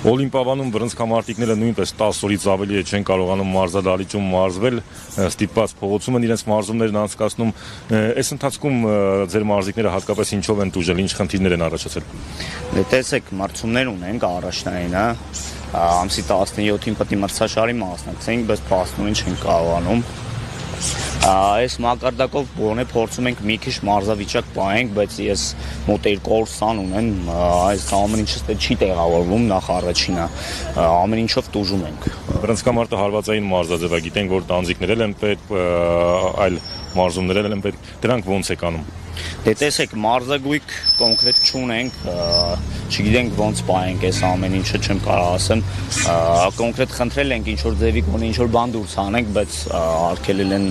Օլիմպիադանում բռնցքամարտիկները նույնպես 10 օրից ավելի չեն կարողանում մարզադահլիճում մարզվել, ստիպված փողոցում են իրենց մարզումներն անցկացնում։ Այս ընթացքում ձեր մարզիկները հատկապես ինչով են տուժել, ինչ խնդիրներ են առաջացել։ Դե տեսեք, մրցումներ ունենք առաջնային, ամսի 17-ին պետք է մրցաշարի մասնակցենք, բայց փաստորեն չենք կարողանում։ Այս մակարդակով գոնե փորձում ենք մի քիչ մարզավիճակ պահենք, բայց ես մոտ 200 սան ունեմ, այս ամեն ինչը չի տեղավորվում նախ առաջինը, ամեն ինչով տուժում ենք։ Բռնցքամարտը հարվածային մարզաձև է, գիտենք, որ տանձիկներ են պետք, այլ մարզումներ են պետք, դրանք ոնց եք անում։ Դե տեսեք, մարզագույք կոնկրետ չունենք, չգիտենք ոնց պահենք այս ամեն ինչը, չեմ կարող ասեմ, կոնկրետ խնդրել ենք ինչ-որ ձևի գոնե ինչ-որ բան դուրս անենք, բայց արգելել են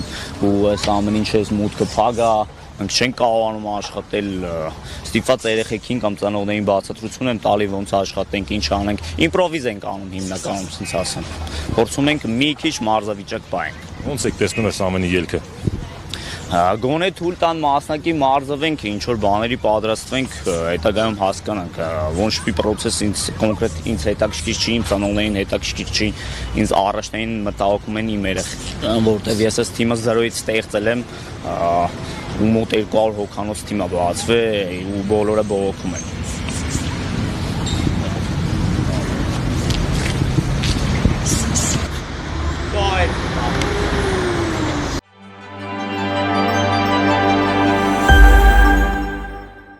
ու այս ամեն ինչը այս մուտքը փակ է, մենք չենք կարողանում աշխատել, ստիպված երեխեքին կամ ծնողներին բացատրություն եմ տալի ոնց աշխատենք, ինչ անենք, իմպրովիզ ենք անում հիմնականում, ասենց ասեմ, փորձում ենք մի քիչ մարզավիճակ պահենք։ Ոնց եք տեսնում այս ամենի ելքը։ Գոնե թույլ տան մասնակի մարզվենք, ինչ-որ բաների պատրաստվենք, հետագայում հասկանանք, ոչ մի պրոցես ինձ կոնկրետ ինձ հետաքրքիր չի, իմ ծնողներին հետաքրքիր չի, ինձ առաջնային մտահոգում են իմ երեխեքները, որտեվ ես այս թիմը 0-ից ստեղծել եմ, ու մոտ 200 հոգանոց թիմ է բացվել ու բոլորը բողոքում են։